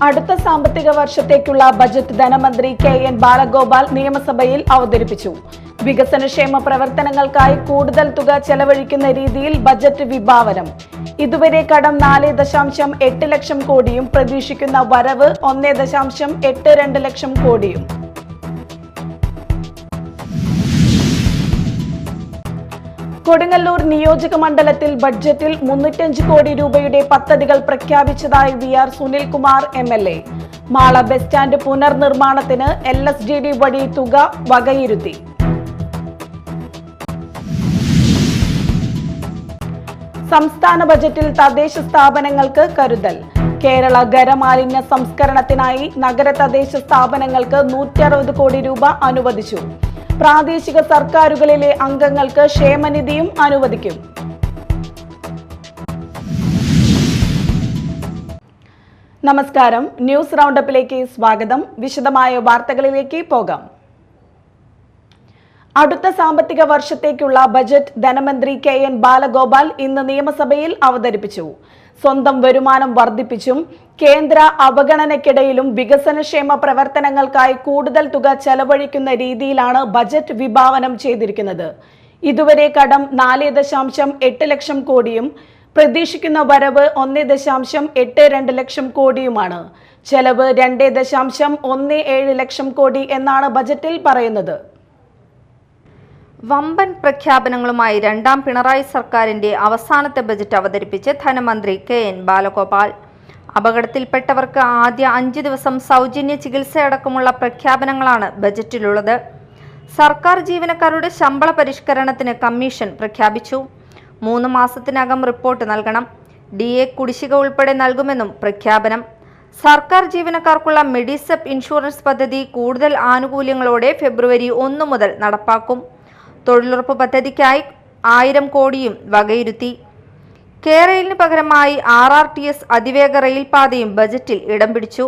അടുത്ത സാമ്പത്തിക വർഷത്തേക്കുള്ള ബജറ്റ് ധനമന്ത്രി കെ.എൻ. ബാലഗോപാൽ നിയമസഭയിൽ അവതരിപ്പിച്ചു. വികസനക്ഷേമ പ്രവർത്തനങ്ങൾക്കായി കൂടുതൽ തുക ചെലവഴിക്കുന്ന രീതിയിൽ ബജറ്റ് വിഭാവനം. ഇതുവരെ കടം 4.8 ലക്ഷം കോടിയും പ്രതീക്ഷിക്കുന്ന വരവ് 1.82 ലക്ഷം കോടിയും. കൊടുങ്ങല്ലൂർ നിയോജക മണ്ഡലത്തിൽ ബഡ്ജറ്റിൽ 305 കോടി രൂപയുടെ പദ്ധതികൾ പ്രഖ്യാപിച്ചതായി V R. Sunilkumar MLA. Mala bus stand പുനർനിർമ്മാണത്തിന് LSDD വഴി തുക വകയിരുത്തി. സംസ്ഥാന ബജറ്റിൽ തദ്ദേശ സ്ഥാപനങ്ങൾക്ക് കരുതൽ. കേരള ഖരമാലിന്യ സംസ്കരണത്തിനായി നഗര തദ്ദേശ സ്ഥാപനങ്ങൾക്ക് 160 കോടി രൂപ അനുവദിച്ചു. പ്രാദേശിക സർക്കാരുകളിലെ അംഗങ്ങൾക്ക് ക്ഷേമനിധിയും അനുവദിക്കും. നമസ്കാരം, ന്യൂസ് റൗണ്ടപ്പിലേക്ക് സ്വാഗതം. വിശദമായ വാർത്തകളിലേക്ക് പോകാം. അടുത്ത സാമ്പത്തിക വർഷത്തേക്കുള്ള ബജറ്റ് ധനമന്ത്രി കെ.എൻ. ബാലഗോപാൽ ഇന്ന് നിയമസഭയിൽ അവതരിപ്പിച്ചു. സ്വന്തം വരുമാനം വർദ്ധിപ്പിച്ചും കേന്ദ്ര അവഗണനയ്ക്കിടയിലും വികസനക്ഷേമ പ്രവർത്തനങ്ങൾക്കായി കൂടുതൽ തുക ചെലവഴിക്കുന്ന രീതിയിലാണ് ബജറ്റ് വിഭാവനം ചെയ്തിരിക്കുന്നത്. ഇതുവരെ കടം 4.8 ലക്ഷം കോടിയും പ്രതീക്ഷിക്കുന്ന വരവ് 1.82 ലക്ഷം കോടിയുമാണ്. ചെലവ് 2.17 ലക്ഷം കോടി എന്നാണ് ബജറ്റിൽ പറയുന്നത്. വമ്പൻ പ്രഖ്യാപനങ്ങളുമായി രണ്ടാം പിണറായി സർക്കാരിന്റെ അവസാനത്തെ ബജറ്റ് അവതരിപ്പിച്ച് ധനമന്ത്രി കെ.എൻ. ബാലഗോപാൽ. അപകടത്തിൽപ്പെട്ടവർക്ക് ആദ്യ 5 ദിവസം സൗജന്യ ചികിത്സയടക്കമുള്ള പ്രഖ്യാപനങ്ങളാണ് ബജറ്റിലുള്ളത്. സർക്കാർ ജീവനക്കാരുടെ ശമ്പള പരിഷ്കരണത്തിന് കമ്മീഷൻ പ്രഖ്യാപിച്ചു. 3 മാസത്തിനകം റിപ്പോർട്ട് നൽകണം. DA കുടിശ്ശിക ഉൾപ്പെടെ നൽകുമെന്നും പ്രഖ്യാപനം. സർക്കാർ ജീവനക്കാർക്കുള്ള മെഡിസെപ്പ് ഇൻഷുറൻസ് പദ്ധതി കൂടുതൽ ആനുകൂല്യങ്ങളോടെ ഫെബ്രുവരി 1 മുതൽ നടപ്പാക്കും. തൊഴിലുറപ്പ് പദ്ധതിക്കായി 1000 കോടിയും വകയിരുത്തി. കേരളിന് പകരമായി RRTS അതിവേഗ റെയിൽപാതയും ബജറ്റിൽ ഇടം പിടിച്ചു.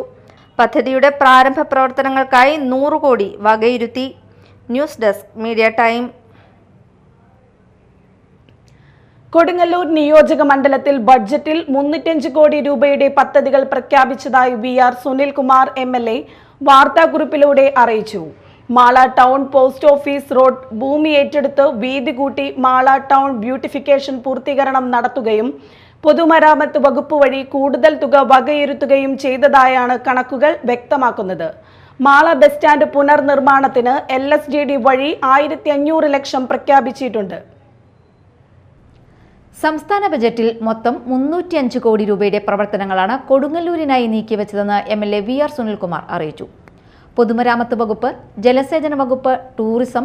പദ്ധതിയുടെ പ്രാരംഭ പ്രവർത്തനങ്ങൾക്കായി 100 കോടി വകയിരുത്തി. News desk media time. Kodungallur നിയോജക മണ്ഡലത്തിൽ ബഡ്ജറ്റിൽ 305 കോടി രൂപയുടെ പദ്ധതികൾ പ്രഖ്യാപിച്ചതായി വി.ആർ. സുനിൽകുമാർ എം.എൽ.എ. വാർത്താക്കുറിപ്പിലൂടെ അറിയിച്ചു. Mala town post office road ഭൂമി ഏറ്റെടുത്ത് വീതി കൂട്ടി മാള ടൗൺ ബ്യൂട്ടിഫിക്കേഷൻ പൂർത്തീകരണം നടത്തുകയും പൊതുമരാമത്ത് വകുപ്പ് വഴി കൂടുതൽ തുക വകയിരുത്തുകയും ചെയ്തതായാണ് കണക്കുകൾ വ്യക്തമാക്കുന്നത്. മാള ബസ് സ്റ്റാൻഡ് പുനർനിർമ്മാണത്തിന് LSDD വഴി 1500 ലക്ഷം പ്രഖ്യാപിച്ചിട്ടുണ്ട്. സംസ്ഥാന ബജറ്റിൽ മൊത്തം 305 കോടി രൂപയുടെ പ്രവർത്തനങ്ങളാണ് കൊടുങ്ങല്ലൂരിനായി നീക്കിവെച്ചതെന്ന് എം.എൽ.എ. വി.ആർ. സുനിൽകുമാർ അറിയിച്ചു. പൊതുമരാമത്ത് വകുപ്പ്, ജലസേചന വകുപ്പ്, ടൂറിസം,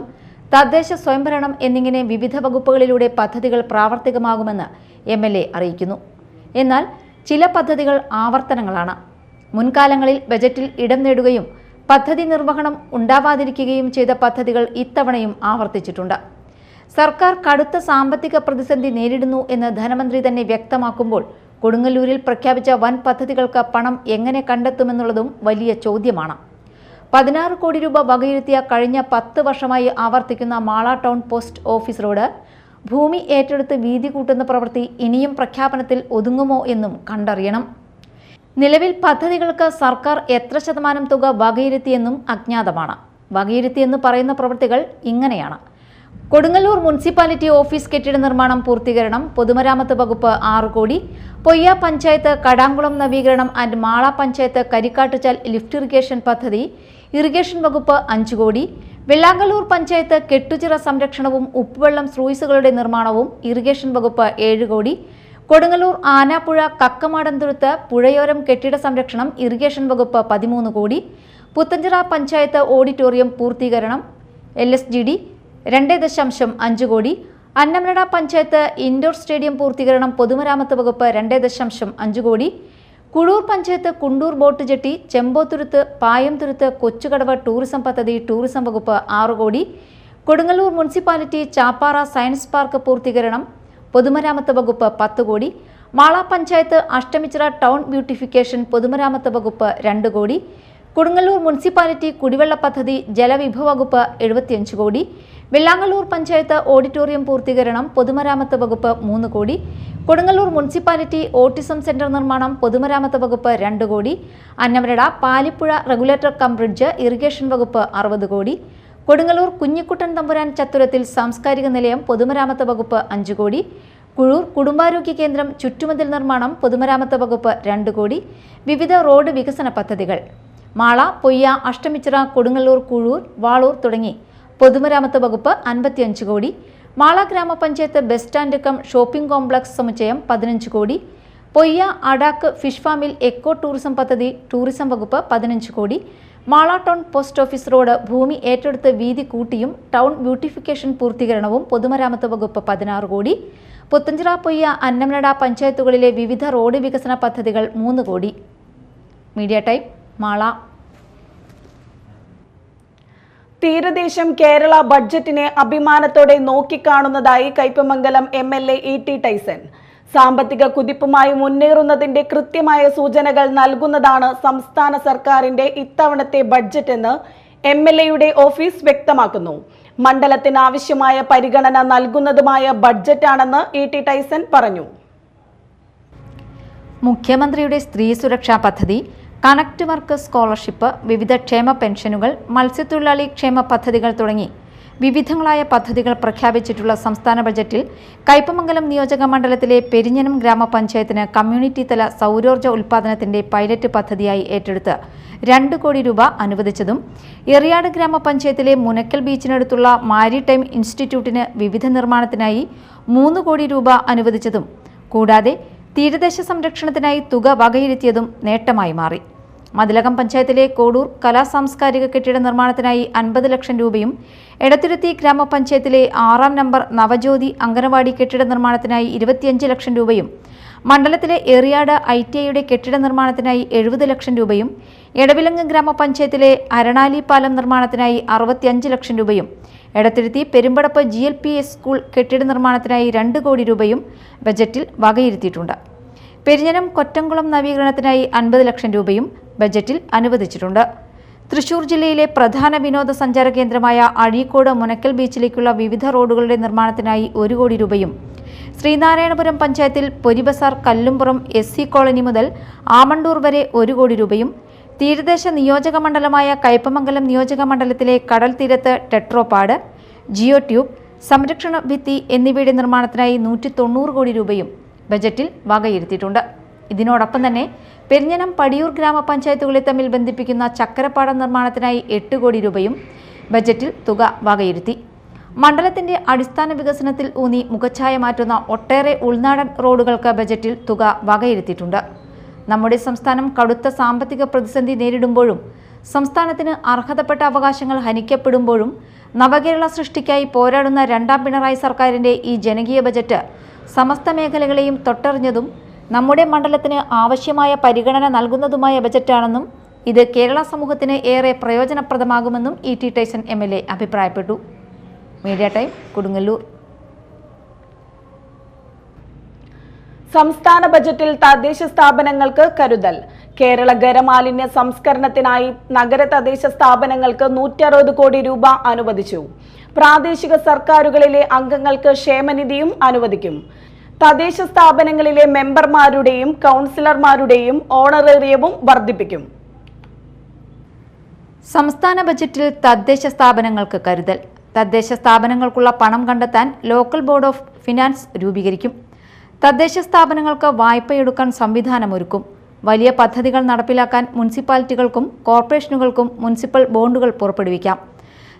തദ്ദേശ സ്വയംഭരണം എന്നിങ്ങനെ വിവിധ വകുപ്പുകളിലൂടെ പദ്ധതികൾ പ്രാവർത്തികമാകുമെന്ന് എം.എൽ.എ. അറിയിക്കുന്നു. എന്നാൽ ചില പദ്ധതികൾ ആവർത്തനങ്ങളാണ്. മുൻകാലങ്ങളിൽ ബജറ്റിൽ ഇടം നേടുകയും പദ്ധതി നിർവഹണം ഉണ്ടാവാതിരിക്കുകയും ചെയ്ത പദ്ധതികൾ ഇത്തവണയും ആവർത്തിച്ചിട്ടുണ്ട്. സർക്കാർ കടുത്ത സാമ്പത്തിക പ്രതിസന്ധി നേരിടുന്നു എന്ന് ധനമന്ത്രി തന്നെ വ്യക്തമാക്കുമ്പോൾ കൊടുങ്ങല്ലൂരിൽ പ്രഖ്യാപിച്ച വൻ പദ്ധതികൾക്ക് പണം എങ്ങനെ കണ്ടെത്തുമെന്നുള്ളതും വലിയ ചോദ്യമാണ്. 16 കോടി രൂപ വകയിരുത്തിയ കഴിഞ്ഞ 10 വർഷമായി ആവർത്തിക്കുന്ന Mala town post office road ഭൂമി ഏറ്റെടുത്ത് വീതി കൂട്ടുന്ന പ്രവൃത്തി ഇനിയും പ്രഖ്യാപനത്തിൽ ഒതുങ്ങുമോ എന്നും കണ്ടറിയണം. നിലവിൽ പദ്ധതികൾക്ക് സർക്കാർ എത്ര ശതമാനം തുക വകയിരുത്തിയെന്നും അജ്ഞാതമാണ്. വകയിരുത്തിയെന്ന് പറയുന്ന പ്രവൃത്തികൾ ഇങ്ങനെയാണ്: കൊടുങ്ങല്ലൂർ മുനിസിപ്പാലിറ്റി ഓഫീസ് കെട്ടിട നിർമ്മാണം പൂർത്തീകരണം, പൊതുമരാമത്ത് വകുപ്പ് 6 കോടി, പൊയ്യ പഞ്ചായത്ത് കടാങ്കുളം നവീകരണം and Mala panchayat Karikkattuchal lift irrigation പദ്ധതി, ഇറിഗേഷൻ വകുപ്പ് 5 കോടി, വെള്ളാങ്കല്ലൂർ പഞ്ചായത്ത് കെട്ടുചിറ സംരക്ഷണവും ഉപ്പുവെള്ളം സ്ലൂയിസുകളുടെ നിർമ്മാണവും ഇറിഗേഷൻ വകുപ്പ് 7 കോടി, കൊടുങ്ങല്ലൂർ ആനാപ്പുഴ കക്കമാടൻതുരുത്ത് പുഴയോരം കെട്ടിട സംരക്ഷണം ഇറിഗേഷൻ വകുപ്പ് 13 കോടി, പുത്തഞ്ചിറ പഞ്ചായത്ത് ഓഡിറ്റോറിയം പൂർത്തീകരണം LSDD 2.5 കോടി, അന്നമനട പഞ്ചായത്ത് ഇൻഡോർ സ്റ്റേഡിയം പൂർത്തീകരണം പൊതുമരാമത്ത് വകുപ്പ് 2.5 crore, Kuzhur panchayat Kundur boat jetty, Chembothuruthu Payamthuruthu Kochukadavu tourism പദ്ധതി ടൂറിസം വകുപ്പ് 6 crore, Kodungallur municipality Chappara science park പൂർത്തീകരണം പൊതുമരാമത്ത് വകുപ്പ് 10 കോടി, മാള പഞ്ചായത്ത് അഷ്ടമിച്ചിറ ടൗൺ ബ്യൂട്ടിഫിക്കേഷൻ പൊതുമരാമത്ത് വകുപ്പ് 2 കോടി, കൊടുങ്ങല്ലൂർ മുനിസിപ്പാലിറ്റി കുടിവെള്ള പദ്ധതി ജലവിഭവ വകുപ്പ് 75 കോടി, വെള്ളാങ്ങല്ലൂർ പഞ്ചായത്ത് ഓഡിറ്റോറിയം പൂർത്തീകരണം പൊതുമരാമത്ത് വകുപ്പ് 3 കോടി, കൊടുങ്ങല്ലൂർ മുനിസിപ്പാലിറ്റി ഓട്ടിസം സെന്റർ നിർമ്മാണം പൊതുമരാമത്ത് വകുപ്പ് 2 കോടി, അന്നമരട പാലിപ്പുഴ റെഗുലേറ്റർ കം ബ്രിഡ്ജ് ഇറിഗേഷൻ വകുപ്പ് 60 കോടി, കൊടുങ്ങല്ലൂർ കുഞ്ഞിക്കുട്ടൻ തമ്പുരാൻ ചത്തുരത്തിൽ സാംസ്കാരിക നിലയം പൊതുമരാമത്ത് വകുപ്പ് 5 കോടി, കുഴൂർ കുടുംബാരോഗ്യ കേന്ദ്രം ചുറ്റുമതിൽ നിർമ്മാണം പൊതുമരാമത്ത് വകുപ്പ് 2 കോടി, വിവിധ റോഡ് വികസന പദ്ധതികൾ മാള, പൊയ്യ, അഷ്ടമിച്ചിറ, കൊടുങ്ങല്ലൂർ, കുഴൂർ, വാളൂർ തുടങ്ങി പൊതുമരാമത്ത് വകുപ്പ് 55 കോടി, മാള ഗ്രാമപഞ്ചായത്ത് bus stand cum shopping complex സമുച്ചയം 15 കോടി, പൊയ്യ അടാക്ക് ഫിഷ് ഫാമിൽ എക്കോ ടൂറിസം പദ്ധതി ടൂറിസം വകുപ്പ് 15 കോടി, Mala town post office road ഭൂമി ഏറ്റെടുത്ത് വീതി കൂട്ടിയും ടൗൺ ബ്യൂട്ടിഫിക്കേഷൻ പൂർത്തീകരണവും പൊതുമരാമത്ത് വകുപ്പ് 16 കോടി, പുത്തഞ്ചിറ, പൊയ്യ, അന്നമനട പഞ്ചായത്തുകളിലെ വിവിധ റോഡ് വികസന പദ്ധതികൾ 3 കോടി. Media time, Mala. തീരദേശം കേരള ബഡ്ജറ്റിനെ അഭിമാനത്തോടെ നോക്കിക്കാണുന്നതായി കയ്പമംഗലം MLA E.T. ടൈസൺ. സാമ്പത്തിക കുതിപ്പുമായി മുന്നേറുന്നതിന്റെ കൃത്യമായ സൂചനകൾ നൽകുന്നതാണ് സംസ്ഥാന സർക്കാരിന്റെ ഇത്തവണത്തെ ബഡ്ജറ്റ് എന്ന് MLAയുടെ ഓഫീസ് വ്യക്തമാക്കുന്നു. മണ്ഡലത്തിന് ആവശ്യമായ പരിഗണന നൽകുന്നതുമായ ബഡ്ജറ്റാണെന്ന് E.T. ടൈസൺ പറഞ്ഞു. മുഖ്യമന്ത്രിയുടെ സ്ത്രീ സുരക്ഷാ പദ്ധതി, കണക്ട് വർക്ക് സ്കോളർഷിപ്പ്, വിവിധ ക്ഷേമ പെൻഷനുകൾ, മത്സ്യത്തൊഴിലാളി ക്ഷേമ പദ്ധതികൾ തുടങ്ങി വിവിധങ്ങളായ പദ്ധതികൾ പ്രഖ്യാപിച്ചിട്ടുള്ള സംസ്ഥാന ബജറ്റിൽ കയ്പമംഗലം നിയോജക മണ്ഡലത്തിലെ പെരിഞ്ഞനം ഗ്രാമപഞ്ചായത്തിന് കമ്മ്യൂണിറ്റി തല സൗരോർജ്ജ ഉൽപ്പാദനത്തിന്റെ പൈലറ്റ് പദ്ധതിയായി ഏറ്റെടുത്ത് 2 കോടി രൂപ അനുവദിച്ചതും, എറിയാട് ഗ്രാമപഞ്ചായത്തിലെ മുനക്കൽ ബീച്ചിനടുത്തുള്ള മാരിടൈം ഇൻസ്റ്റിറ്റ്യൂട്ടിന് വിവിധ നിർമ്മാണത്തിനായി 3 കോടി രൂപ അനുവദിച്ചതും കൂടാതെ തീരദേശ സംരക്ഷണത്തിനായി തുക വകയിരുത്തിയതും നേട്ടമായി മാറി. മതിലകം പഞ്ചായത്തിലെ കോടൂർ കലാ സാംസ്കാരിക കെട്ടിട നിർമ്മാണത്തിനായി 50 ലക്ഷം രൂപയും, എടത്തുരുത്തി ഗ്രാമപഞ്ചായത്തിലെ 6-ാം നമ്പർ നവജ്യോതി അംഗനവാടി കെട്ടിട നിർമ്മാണത്തിനായി 25 ലക്ഷം രൂപയും, മണ്ഡലത്തിലെ എറിയാട് ITIയുടെ കെട്ടിട നിർമ്മാണത്തിനായി 70 ലക്ഷം രൂപയും, എടവിലങ്ങ് ഗ്രാമപഞ്ചായത്തിലെ അരണാലി പാലം നിർമ്മാണത്തിനായി 65 ലക്ഷം രൂപയും, എടത്തുരുത്തി പെരുമ്പടപ്പ് GLPS സ്കൂൾ കെട്ടിട നിർമ്മാണത്തിനായി 2 കോടി രൂപയും ബജറ്റിൽ വകയിരുത്തിയിട്ടുണ്ട്. പെരിഞ്ഞനം കൊറ്റംകുളം നവീകരണത്തിനായി 50 ലക്ഷം രൂപയും ബജറ്റിൽ അനുവദിച്ചിട്ടുണ്ട്. തൃശൂർ ജില്ലയിലെ പ്രധാന വിനോദസഞ്ചാര കേന്ദ്രമായ അഴീക്കോട് മുനക്കൽ ബീച്ചിലേക്കുള്ള വിവിധ റോഡുകളുടെ നിർമ്മാണത്തിനായി 1 കോടി രൂപയും, ശ്രീനാരായണപുരം പഞ്ചായത്തിൽ പൊരിബസാർ കല്ലുംപുറം SC കോളനി മുതൽ ആമണ്ടൂർ വരെ 1 കോടി രൂപയും, തീരദേശ നിയോജക മണ്ഡലമായ കയ്പമംഗലം നിയോജക മണ്ഡലത്തിലെ കടൽ തീരത്ത് ടെട്രോപാഡ്, ജിയോ ട്യൂബ്, സംരക്ഷണ ഭിത്തി എന്നിവയുടെ നിർമ്മാണത്തിനായി 190 കോടി രൂപയും ബജറ്റിൽ വകയിരുത്തിയിട്ടുണ്ട്. ഇതിനോടൊപ്പം തന്നെ പെരിഞ്ഞനം പടിയൂർ ഗ്രാമപഞ്ചായത്തുകളെ തമ്മിൽ ബന്ധിപ്പിക്കുന്ന ചക്കരപ്പാടം നിർമ്മാണത്തിനായി 8 കോടി രൂപയും ബജറ്റിൽ തുക വകയിരുത്തി. മണ്ഡലത്തിന്റെ അടിസ്ഥാന വികസനത്തിൽ ഊന്നി മുഖച്ഛായ മാറ്റുന്ന ഒട്ടേറെ ഉൾനാടൻ റോഡുകൾക്ക് ബജറ്റിൽ തുക വകയിരുത്തിയിട്ടുണ്ട്. നമ്മുടെ സംസ്ഥാനം കടുത്ത സാമ്പത്തിക പ്രതിസന്ധി നേരിടുമ്പോഴും സംസ്ഥാനത്തിന് അർഹതപ്പെട്ട അവകാശങ്ങൾ ഹനിക്കപ്പെടുമ്പോഴും നവകേരള സൃഷ്ടിക്കായി പോരാടുന്ന 2ാം പിണറായി സർക്കാരിന്റെ ഈ ജനകീയ ബജറ്റ് സമസ്ത മേഖലകളെയും തൊട്ടറിഞ്ഞതും നമ്മുടെ മണ്ഡലത്തിന് ആവശ്യമായ പരിഗണന നൽകുന്നതുമായ ബജറ്റാണെന്നും ഇത് കേരള സമൂഹത്തിന് ഏറെ പ്രയോജനപ്രദമാകുമെന്നും E.T. ടൈസൺ MLA അഭിപ്രായപ്പെട്ടു. Media time, Kodungallur. സംസ്ഥാന ബജറ്റിൽ തദ്ദേശ സ്ഥാപനങ്ങൾക്ക് കരുതൽ. കേരള ഖരമാലിന്യ സംസ്കരണത്തിനായി നഗര തദ്ദേശ സ്ഥാപനങ്ങൾക്ക് 160 കോടി രൂപ അനുവദിച്ചു. പ്രാദേശിക സർക്കാരുകളിലെ അംഗങ്ങൾക്ക് ക്ഷേമനിധിയും അനുവദിക്കും. തദ്ദേശ സ്ഥാപനങ്ങളിലെ മെമ്പർമാരുടെയും കൗൺസിലർമാരുടെയും ഓണറേറിയവും വർദ്ധിപ്പിക്കും. സംസ്ഥാന ബജറ്റിൽ തദ്ദേശ സ്ഥാപനങ്ങൾക്ക് കരുതൽ. തദ്ദേശ സ്ഥാപനങ്ങൾക്കുള്ള പണം കണ്ടെത്താൻ ലോക്കൽ ബോർഡ് ഓഫ് ഫിനാൻസ് രൂപീകരിക്കും. തദ്ദേശ സ്ഥാപനങ്ങൾക്ക് വായ്പയെടുക്കാൻ സംവിധാനമൊരുക്കും. വലിയ പദ്ധതികൾ നടപ്പിലാക്കാൻ മുനിസിപ്പാലിറ്റികൾക്കും കോർപ്പറേഷനുകൾക്കും മുനിസിപ്പൽ ബോണ്ടുകൾ പുറപ്പെടുവിക്കാം.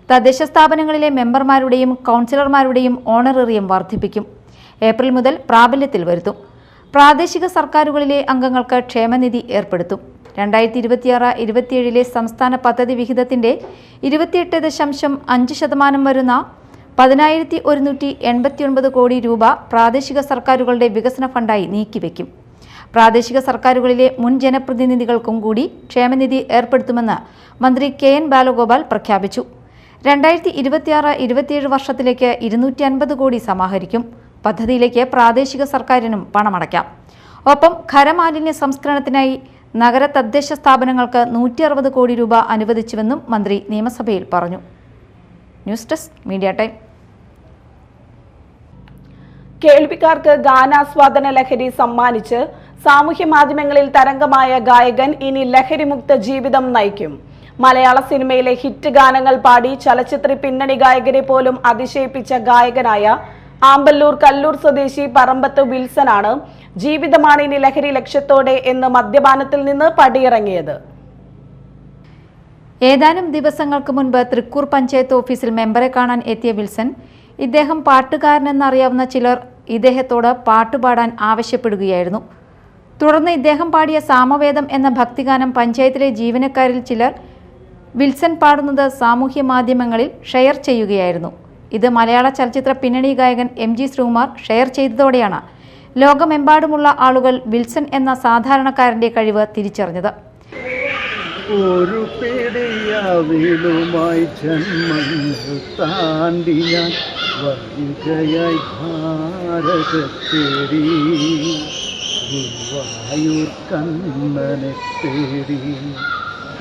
തദ്ദേശ സ്ഥാപനങ്ങളിലെ മെമ്പർമാരുടെയും കൗൺസിലർമാരുടെയും ഓണറേറിയം വർദ്ധിപ്പിക്കും. ഏപ്രിൽ മുതൽ പ്രാബല്യത്തിൽ വരുത്തും. പ്രാദേശിക സർക്കാരുകളിലെ അംഗങ്ങൾക്ക് ക്ഷേമനിധി ഏർപ്പെടുത്തും. 2026-27 സംസ്ഥാന പദ്ധതി വിഹിതത്തിന്റെ 28.5% വരുന്ന 10,189 കോടി രൂപ പ്രാദേശിക സർക്കാരുകളുടെ വികസന ഫണ്ടായി നീക്കിവെക്കും. പ്രാദേശിക സർക്കാരുകളിലെ മുൻ ജനപ്രതിനിധികൾക്കും കൂടി ക്ഷേമനിധി ഏർപ്പെടുത്തുമെന്ന് മന്ത്രി KN ബാലഗോപാൽ പ്രഖ്യാപിച്ചു. 2026-27 വർഷത്തിലേക്ക് 250 കോടി സമാഹരിക്കും. പദ്ധതിയിലേക്ക് പ്രാദേശിക സർക്കാരിനും പണമടയ്ക്കാം. ഒപ്പം ഖരമാലിന്യ സംസ്കരണത്തിനായി നഗര തദ്ദേശ സ്ഥാപനങ്ങൾക്ക് 160 കോടി രൂപ അനുവദിച്ചുവെന്നും മന്ത്രി നിയമസഭയിൽ പറഞ്ഞു. News desk media time. കേൾവിക്കാർക്ക് ഗാനാസ്വാദന ലഹരി സമ്മാനിച്ച് സാമൂഹ്യ മാധ്യമങ്ങളിൽ തരംഗമായ ഗായകൻ ഇനി ലഹരിമുക്ത ജീവിതം നയിക്കും. മലയാള സിനിമയിലെ ഹിറ്റ് ഗാനങ്ങൾ പാടി ചലച്ചിത്ര പിന്നണി ഗായകരെ പോലും അതിശയിപ്പിച്ച ഗായകനായ ആമ്പല്ലൂർ കല്ലൂർ സ്വദേശി പറമ്പത്ത് വിൽസനാണ് ജീവിതമാണ് ഇനി ലഹരി ലക്ഷ്യത്തോടെ എന്ന് മദ്യപാനത്തിൽ നിന്ന് പടിയിറങ്ങിയത്. ഏതാനും ദിവസങ്ങൾക്ക് മുൻപ് തൃക്കൂർ പഞ്ചായത്ത് ഓഫീസിൽ മെമ്പറെ കാണാൻ എത്തിയ വിൽസൺ, ഇദ്ദേഹം പാട്ടുകാരനെന്നറിയാവുന്ന ചിലർ ഇദ്ദേഹത്തോട് പാട്ടുപാടാൻ ആവശ്യപ്പെടുകയായിരുന്നു. തുടർന്ന് ഇദ്ദേഹം പാടിയ സാമവേദം എന്ന ഭക്തിഗാനം പഞ്ചായത്തിലെ ജീവനക്കാരിൽ ചിലർ വിൽസൺ പാടുന്നത് സാമൂഹ്യ മാധ്യമങ്ങളിൽ ഷെയർ ചെയ്യുകയായിരുന്നു. ഇത് മലയാള ചലച്ചിത്ര പിന്നണി ഗായകൻ MG ശ്രീകുമാർ ഷെയർ ചെയ്തതോടെയാണ് ലോകമെമ്പാടുമുള്ള ആളുകൾ വിൽസൺ എന്ന സാധാരണക്കാരന്റെ കഴിവ് തിരിച്ചറിഞ്ഞത്. ഒരു പേടിയാവിലുമായി ജന്മങ്ങൾ താണ്ടി ഞാൻ വരികയായി ഭാരതത്തേടി, ഗുരുവായൂർ കണ്ണനെ തേടി.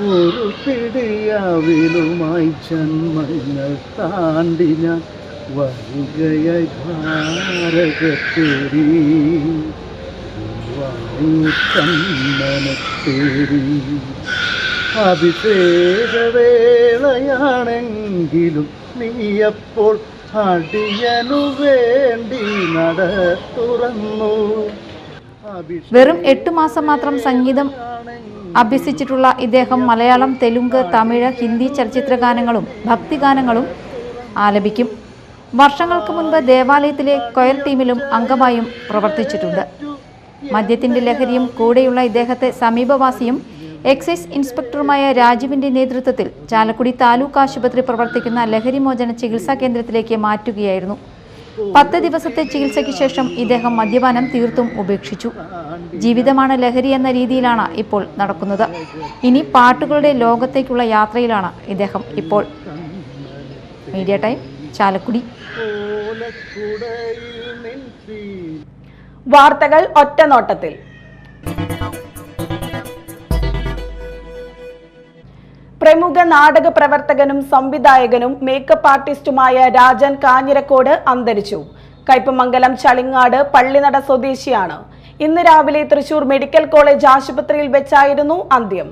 ഒരു പിടിയാവിലുമായി ജന്മങ്ങൾ താണ്ടി ഞാൻ വരികയായി ഭാരതത്തേടി, ഗുരുവായൂർ കണ്ണനെ തേടി. അഭിഷേകവേളയാണെങ്കിലും നീയപ്പോൾ അടിയനു വേണ്ടി നട തുറന്നു. വെറും 8 മാസം മാത്രം സംഗീതം അഭ്യസിച്ചിട്ടുള്ള ഇദ്ദേഹം മലയാളം, തെലുങ്ക്, തമിഴ്, ഹിന്ദി ചലച്ചിത്ര ഗാനങ്ങളും ഭക്തിഗാനങ്ങളും ആലപിക്കും. വർഷങ്ങൾക്ക് മുൻപ് ദേവാലയത്തിലെ കൊയർ ടീമിലും അംഗമായും പ്രവർത്തിച്ചിട്ടുണ്ട്. മദ്യത്തിന്റെ ലഹരിയും കൂടെയുള്ള ഇദ്ദേഹത്തെ സമീപവാസിയും എക്സൈസ് ഇൻസ്പെക്ടറുമായ രാജുവിന്റെ നേതൃത്വത്തിൽ ചാലക്കുടി താലൂക്ക് ആശുപത്രി പ്രവർത്തിക്കുന്ന ലഹരിമോചന ചികിത്സാ കേന്ദ്രത്തിലേക്ക് മാറ്റുകയായിരുന്നു. 10 ദിവസത്തെ ചികിത്സയ്ക്ക് ശേഷം ഇദ്ദേഹം മദ്യപാനം തീർത്തും ഉപേക്ഷിച്ചു. ജീവിതമാണ് ലഹരി എന്ന രീതിയിലാണ് ഇപ്പോൾ നടക്കുന്നത്. ഇനി പാട്ടുകളുടെ ലോകത്തേക്കുള്ള യാത്രയിലാണ് ഇദ്ദേഹം ഇപ്പോൾ. Media time, Chalakudy. വാർത്തകൾ ഒറ്റനോട്ടത്തിൽ. പ്രമുഖ നാടക പ്രവർത്തകനും സംവിധായകനും മേക്കപ്പ് ആർട്ടിസ്റ്റുമായ രാജൻ കാഞ്ഞിരക്കോട് അന്തരിച്ചു. കയ്പമംഗലം ചളിങ്ങാട് പള്ളിനട സ്വദേശിയാണ്. ഇന്ന് രാവിലെ തൃശൂർ മെഡിക്കൽ കോളേജ് ആശുപത്രിയിൽ വെച്ചായിരുന്നു അന്ത്യം.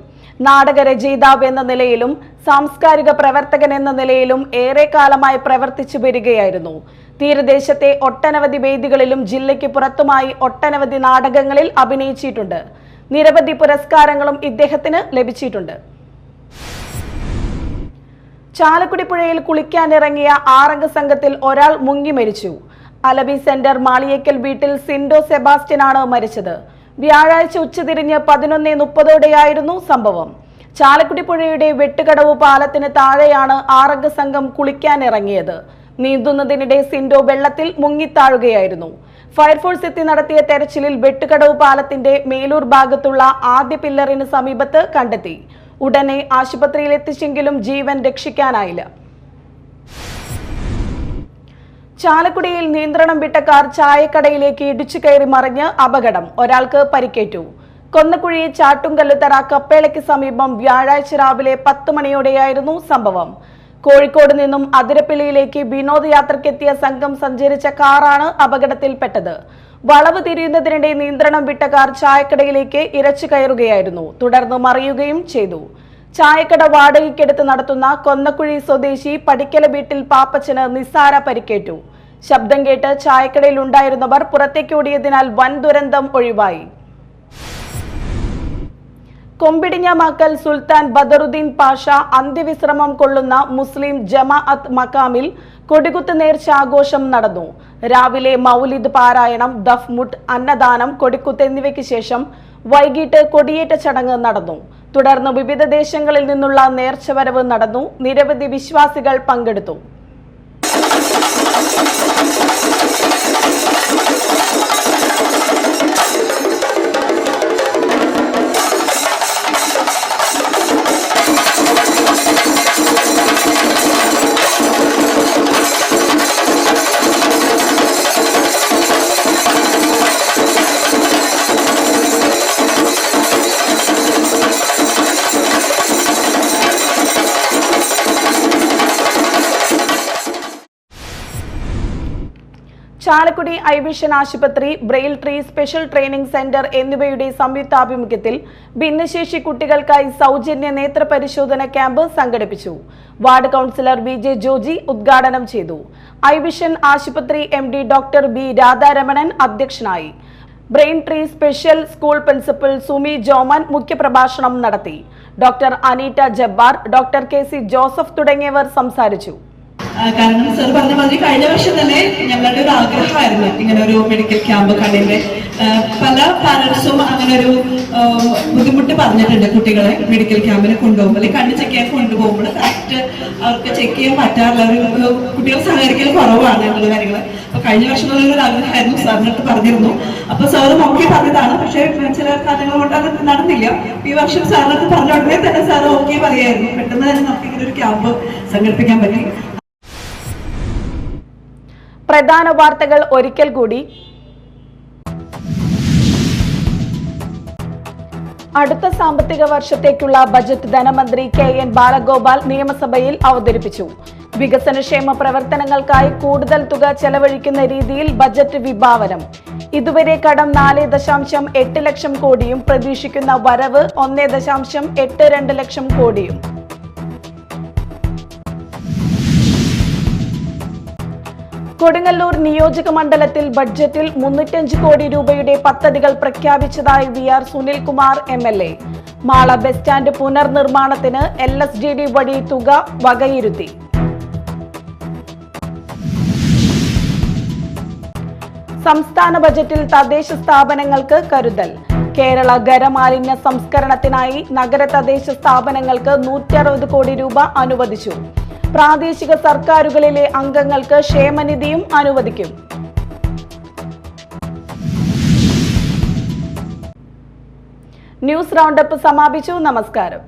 നാടക രചയിതാവ് എന്ന നിലയിലും സാംസ്കാരിക പ്രവർത്തകൻ എന്ന നിലയിലും ഏറെക്കാലമായി പ്രവർത്തിച്ചു വരികയായിരുന്നു. തീരദേശത്തെ ഒട്ടനവധി വേദികളിലും ജില്ലയ്ക്ക് പുറത്തുമായി ഒട്ടനവധി നാടകങ്ങളിൽ അഭിനയിച്ചിട്ടുണ്ട്. നിരവധി പുരസ്കാരങ്ങളും ഇദ്ദേഹത്തിന് ലഭിച്ചിട്ടുണ്ട്. ചാലക്കുടി പുഴയിൽ കുളിക്കാനിറങ്ങിയ 6 അംഗ സംഘത്തിൽ ഒരാൾ മുങ്ങി മരിച്ചു. അലബി സെന്റർ മാളിയേക്കൽ വീട്ടിൽ സിൻഡോ സെബാസ്റ്റ്യനാണ് മരിച്ചത്. വ്യാഴാഴ്ച ഉച്ചതിരിഞ്ഞ് 11:30ഓടെയായിരുന്നു സംഭവം. ചാലക്കുടി പുഴയുടെ വെട്ടുകടവ് പാലത്തിന് താഴെയാണ് 6 അംഗ സംഘം കുളിക്കാനിറങ്ങിയത്. നീന്തുന്നതിനിടെ സിൻഡോ വെള്ളത്തിൽ മുങ്ങിത്താഴുകയായിരുന്നു. ഫയർഫോഴ്സ് എത്തി നടത്തിയ തെരച്ചിലിൽ വെട്ടുകടവ് പാലത്തിന്റെ മേലൂർ ഭാഗത്തുള്ള ആദ്യ പില്ലറിന് സമീപത്ത് കണ്ടെത്തി. ഉടനെ ആശുപത്രിയിൽ എത്തിച്ചെങ്കിലും ജീവൻ രക്ഷിക്കാനായില്ല. ചാലക്കുടിയിൽ നിയന്ത്രണം വിട്ട കാർ ചായക്കടയിലേക്ക് ഇടിച്ചു കയറി മറിഞ്ഞ് അപകടം. ഒരാൾക്ക് പരിക്കേറ്റു. കൊന്നക്കുഴി ചാട്ടുംകല്ലുത്തറ കപ്പേളയ്ക്ക് സമീപം വ്യാഴാഴ്ച രാവിലെ 10 മണിയോടെയായിരുന്നു സംഭവം. കോഴിക്കോട് നിന്നും അതിരപ്പിള്ളിയിലേക്ക് വിനോദയാത്രയ്ക്കെത്തിയ സംഘം സഞ്ചരിച്ച കാറാണ് അപകടത്തിൽപ്പെട്ടത്. വളവ് തിരിയുന്നതിനിടെ നിയന്ത്രണം വിട്ട കാർ ചായക്കടയിലേക്ക് ഇരച്ചു കയറുകയായിരുന്നു. തുടർന്ന് മറിയുകയും ചെയ്തു. ചായക്കട വാടകയ്ക്കെടുത്ത് നടത്തുന്ന കൊന്നക്കുഴി സ്വദേശി പടിക്കല വീട്ടിൽ പാപ്പച്ചന് നിസ്സാര പരിക്കേറ്റു. ശബ്ദം കേട്ട് ചായക്കടയിൽ ഉണ്ടായിരുന്നവർ പുറത്തേക്കോടിയതിനാൽ വൻ ദുരന്തം ഒഴിവായി. കൊമ്പിടിഞ്ഞമാക്കൽ സുൽത്താൻ ബദറുദ്ദീൻ പാഷ അന്ത്യവിശ്രമം കൊള്ളുന്ന മുസ്ലിം ജമാഅത്ത് മക്കാമിൽ കൊടികുത്ത് നേർച്ച ആഘോഷം നടന്നു. രാവിലെ മൗലിദ് പാരായണം, ദഫ്മുട്ട്, അന്നദാനം, കൊടിക്കുത്ത് എന്നിവയ്ക്ക് ശേഷം വൈകിട്ട് കൊടിയേറ്റ ചടങ്ങ് നടന്നു. തുടർന്ന് വിവിധ ദേശങ്ങളിൽ നിന്നുള്ള നേർച്ചവരവ് നടന്നു. നിരവധി വിശ്വാസികൾ പങ്കെടുത്തു. ചാലക്കുടി ഐ വിഷൻ ആശുപത്രി, Braille tree special training centre എന്നിവയുടെ സംയുക്താഭിമുഖ്യത്തിൽ ഭിന്നശേഷി കുട്ടികൾക്കായി സൗജന്യ നേത്ര പരിശോധന ക്യാമ്പ് സംഘടിപ്പിച്ചു. വാർഡ് കൗൺസിലർ BJ ജോജി ഉദ്ഘാടനം ചെയ്തു. ഐ വിഷൻ ആശുപത്രി MD ഡോക്ടർ B രാധാരമണൻ അധ്യക്ഷനായി. Brain tree special school principal Sumi Joman മുഖ്യപ്രഭാഷണം നടത്തി. Doctor Aneeta Jabbar, doctor KC Joseph തുടങ്ങിയവർ സംസാരിച്ചു. കാരണം സർ പറഞ്ഞ മാതിരി കഴിഞ്ഞ വർഷം തന്നെ ഞങ്ങളുടെ ഒരു ആഗ്രഹമായിരുന്നു ഇങ്ങനെ ഒരു മെഡിക്കൽ ക്യാമ്പ് കണ്ണിന്റെ. പല പാരന്റ്സും അങ്ങനെ ഒരു ബുദ്ധിമുട്ട് പറഞ്ഞിട്ടുണ്ട്. കുട്ടികളെ മെഡിക്കൽ ക്യാമ്പിന് കൊണ്ടുപോകുമ്പോൾ അല്ലെങ്കിൽ കണ്ണ് ചെക്ക് ചെയ്യാൻ കൊണ്ടുപോകുമ്പോൾ കറക്റ്റ് അവർക്ക് ചെക്ക് ചെയ്യാൻ പറ്റാറില്ല. ഒരു കുട്ടികൾ സഹകരിക്കൽ കുറവാണ് എന്നുള്ള കാര്യങ്ങൾ. അപ്പൊ കഴിഞ്ഞ വർഷം ഒരു ആഗ്രഹമായിരുന്നു, സാറിനടുത്ത് പറഞ്ഞിരുന്നു. അപ്പൊ സാറ് ഓക്കെ പറഞ്ഞതാണ്. പക്ഷേ ചില കാര്യങ്ങൾ കൊണ്ട് അത് നടന്നില്ല. ഈ വർഷം സാറിനടുത്ത് പറഞ്ഞ ഉടനെ തന്നെ സാറ് ഓക്കെ പറയായിരുന്നു. പെട്ടെന്ന് തന്നെ നമുക്ക് ഇങ്ങനെ ഒരു ക്യാമ്പ് സംഘടിപ്പിക്കാൻ പറ്റി. പ്രധാന വാർത്തകൾ ഒരിക്കൽ കൂടി. അടുത്ത സാമ്പത്തിക വർഷത്തേക്കുള്ള ബജറ്റ് ധനമന്ത്രി KN ബാലഗോപാൽ നിയമസഭയിൽ അവതരിപ്പിച്ചു. വികസനക്ഷേമ പ്രവർത്തനങ്ങൾക്കായി കൂടുതൽ തുക ചെലവഴിക്കുന്ന രീതിയിൽ ബജറ്റ് വിഭാവനം. ഇതുവരെ കടം 4.8 ലക്ഷം കോടിയും പ്രതീക്ഷിക്കുന്ന വരവ് 1.82 ലക്ഷം കോടിയും. കൊടുങ്ങല്ലൂർ നിയോജക മണ്ഡലത്തിൽ ബഡ്ജറ്റിൽ 305 കോടി രൂപയുടെ പദ്ധതികൾ പ്രഖ്യാപിച്ചതായി VR Sunilkumar MLA. Mala bus stand പുനർനിർമ്മാണത്തിന് LSDD വഴി തുക വകയിരുത്തി. സംസ്ഥാന ബജറ്റിൽ തദ്ദേശ സ്ഥാപനങ്ങൾക്ക് കരുതൽ. കേരള ഖരമാലിന്യ സംസ്കരണത്തിനായി നഗര തദ്ദേശ സ്ഥാപനങ്ങൾക്ക് 160 കോടി രൂപ അനുവദിച്ചു. പ്രാദേശിക സർക്കാരുകളിലെ അംഗങ്ങൾക്ക് ക്ഷേമനിധിയും അനുവദിക്കും. ന്യൂസ് റൗണ്ടപ്പ് സമാപിച്ചു. നമസ്കാരം.